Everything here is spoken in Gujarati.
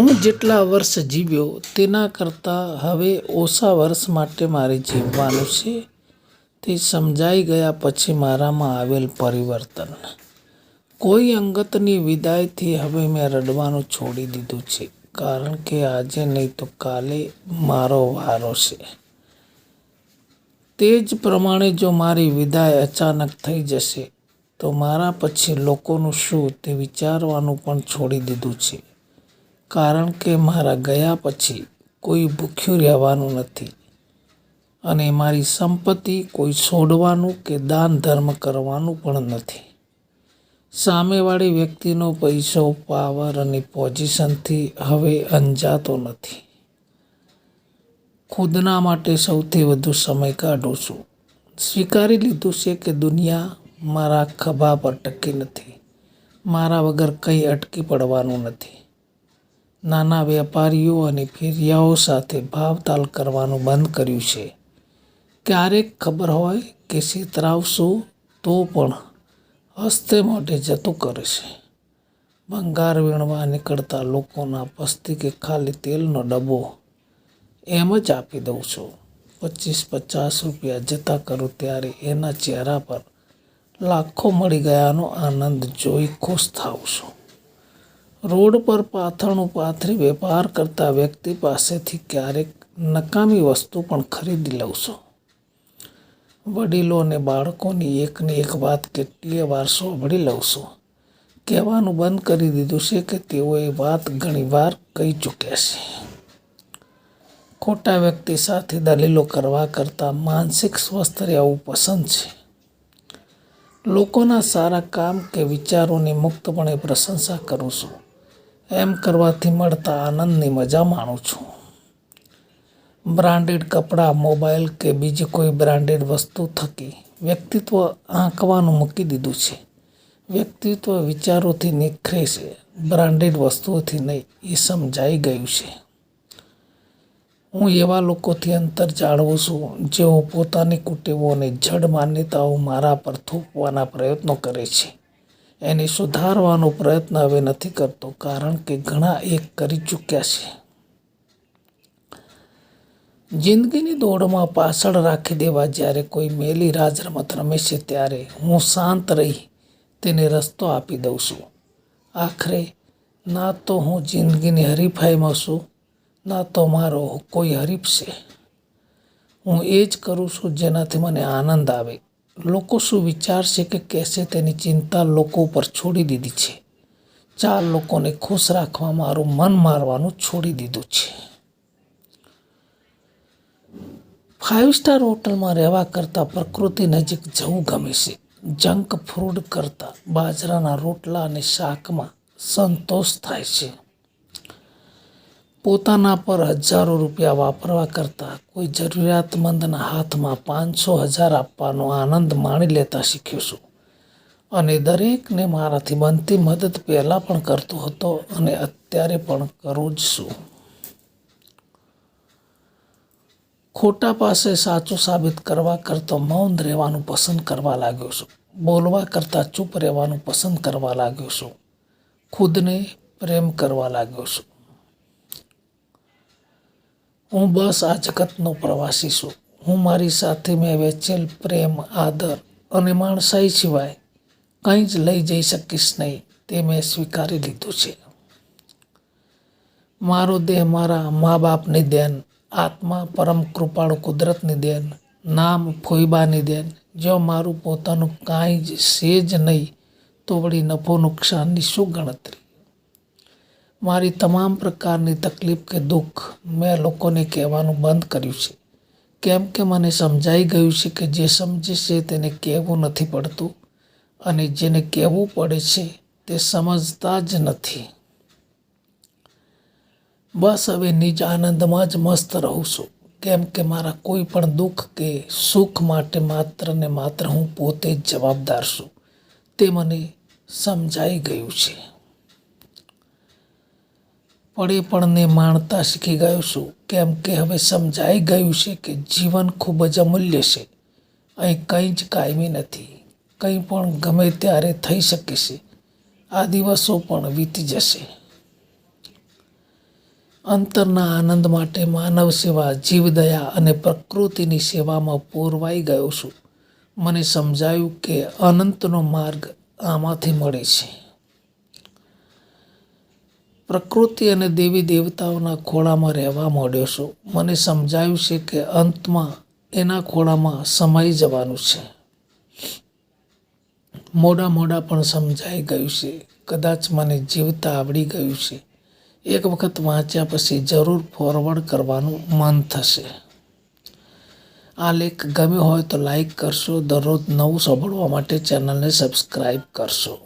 હું જેટલા વર્ષ જીવ્યો તેના કરતાં હવે ઓછા વર્ષ માટે મારે જીવવાનું છે તે સમજાઈ ગયા પછી મારામાં આવેલ પરિવર્તન. કોઈ અંગતની વિદાયથી હવે મેં રડવાનું છોડી દીધું છે, કારણ કે આજે નહીં તો કાલે મારો વારો છે. તે જ પ્રમાણે જો મારી વિદાય અચાનક થઈ જશે તો મારા પછી લોકોનું શું તે વિચારવાનું પણ છોડી દીધું છે, કારણ કે મારા ગયા પછી કોઈ ભૂખ્યું રહેવાનું નથી અને મારી સંપત્તિ કોઈ છોડવાનું કે દાન ધર્મ કરવાનું પણ નથી. સામેવાળી વ્યક્તિનો પૈસો, પાવર અને પોઝિશનથી હવે અંજાતો નથી. ખુદના માટે સૌથી વધુ સમય કાઢું છું. સ્વીકારી લીધું છે કે દુનિયા મારા ખભા પર ટકી નથી. મારા વગર કંઈ અટકી પડવાનું નથી. નાના વેપારીઓ અને ફેરિયાઓ સાથે ભાવતાલ કરવાનું બંધ કર્યું છે. ક્યારેક ખબર હોય કે છેતરાવશું તો પણ હસ્તે મોઢે જતું કરે છે. ભંગાર વીણવા નીકળતા લોકોના પસ્તી કે ખાલી તેલનો ડબ્બો એમ જ આપી દઉં છું. 25-50 રૂપિયા જતા કરું ત્યારે એના ચહેરા પર લાખો મળી ગયાનો આનંદ જોઈ ખુશ થાઉં છું. રોડ પર પાથરણું પાથરી વેપાર કરતા વ્યક્તિ પાસેથી ક્યારેક નકામી વસ્તુ પણ ખરીદી લઉં છું. વડીલો અને બાળકોની એકની એક વાત કેટલીય વાર સાંભળી લઉં છું. કહેવાનું બંધ કરી દીધું છે કે તેઓએ વાત ઘણી વાર કહી ચૂક્યા છે. ખોટા વ્યક્તિ સાથે દલીલો કરવા કરતાં માનસિક સ્વસ્થ રહેવું પસંદ છે. લોકોના સારા કામ કે વિચારોની મુક્તપણે પ્રશંસા કરું છું. એમ કરવાથી મળતા આનંદની મજા માણું છું. બ્રાન્ડેડ કપડાં, મોબાઈલ કે બીજી કોઈ બ્રાન્ડેડ વસ્તુ થકી વ્યક્તિત્વ આંકવાનું મૂકી દીધું છે. વ્યક્તિત્વ વિચારોથી નિખરે છે, બ્રાન્ડેડ વસ્તુઓથી નહીં, એ સમજાઈ ગયું છે. હું એવા લોકોથી અંતર જાળવું છું જેઓ પોતાની કુટેવો અને જડ માન્યતાઓ મારા પર થોપવાના પ્રયત્નો કરે છે. એને સુધારવાનો પ્રયત્ન હવે નથી કરતો, કારણ કે ઘણા એક કરી ચૂક્યા છે. જિંદગીની દોડમાં પાછળ રાખી દેવા જ્યારે કોઈ મેલી રાજ રમત રમે છે ત્યારે હું શાંત રહી તેને રસ્તો આપી દઉં છું. આખરે ના તો હું જિંદગીની હરીફાઈમાં છું, ના તો મારો કોઈ હરીફ છે. હું એ જ કરું છું જેનાથી મને આનંદ આવે. લોકો શું વિચારશે કે કહેશે તેની ચિંતા લોકો ઉપર છોડી દીધી છે. 4 લોકોને ખુશ રાખવા મારું મન મારવાનું છોડી દીધું છે. 5 સ્ટાર હોટલમાં રહેવા કરતાં પ્રકૃતિ નજીક જવું ગમે છે. જંક ફૂડ કરતાં બાજરાના રોટલા અને શાકમાં સંતોષ થાય છે. પોતાના પર હજારો રૂપિયા વાપરવા કરતાં કોઈ જરૂરિયાતમંદના હાથમાં 500-1000 આપવાનો આનંદ માણી લેતા શીખ્યો છું. અને દરેકને મારાથી બનતી મદદ પહેલાં પણ કરતો હતો અને અત્યારે પણ કરું જ છું. ખોટા પાસે સાચું સાબિત કરવા કરતાં મૌન રહેવાનું પસંદ કરવા લાગ્યો છું. બોલવા કરતાં ચૂપ રહેવાનું પસંદ કરવા લાગ્યો છું. ખુદને પ્રેમ કરવા લાગ્યો છું. હું બસ આ જગતનો પ્રવાસી છું. હું મારી સાથે મેં વેચેલ પ્રેમ, આદર અને માણસાઈ સિવાય કંઈ જ લઈ જઈ શકીશ નહીં, તે મેં સ્વીકારી લીધું છે. મારો દેહ મારા મા બાપની દેન, આત્મા પરમ કૃપાળુ કુદરતની દેન, નામ ફોઈબાની દેન. જો મારું પોતાનું કાંઈ જ છે જ નહીં તો વળી નફો નુકસાનની શું ગણતરી? મારી તમામ પ્રકારની તકલીફ કે દુઃખ મેં લોકોને કહેવાનું બંધ કર્યું છે, કેમ કે મને સમજાઈ ગયું છે કે જે સમજે છે તેને કહેવું નથી પડતું અને જેને કહેવું પડે છે તે સમજતા જ નથી. બસ હવે નિજ આનંદમાં જ મસ્ત રહું છું, કેમ કે મારા કોઈ પણ દુઃખ કે સુખ માટે માત્ર ને માત્ર હું પોતે જ જવાબદાર છું, તે મને સમજાઈ ગયું છે. પડેપણને માણતા શીખી ગયો છું, કેમ કે હવે સમજાઈ ગયું છે કે જીવન ખૂબ જ અમૂલ્ય છે. અહીં કંઈ જ કાયમી નથી. કંઈ પણ ગમે ત્યારે થઈ શકે છે. આ દિવસો પણ વીતી જશે. અંતરના આનંદ માટે માનવ સેવા, જીવદયા અને પ્રકૃતિની સેવામાં પૂરવાઈ ગયો છું. મને સમજાયું કે અનંતનો માર્ગ આમાંથી મળે છે. પ્રકૃતિ અને દેવી દેવતાઓના ખોળામાં રહેવા માંડ્યો છું. મને સમજાયું છે કે અંતમાં એના ખોળામાં સમાઈ જવાનું છે. મોડા પણ સમજાઈ ગયું છે. કદાચ મને જીવતા આવડી ગયું છે. એક વખત વાંચ્યા પછી જરૂર ફોરવર્ડ કરવાનું મન થશે. આ લેખ ગમ્યો હોય તો લાઈક કરશો. દરરોજ નવું સાંભળવા માટે ચેનલને સબસ્ક્રાઈબ કરશો.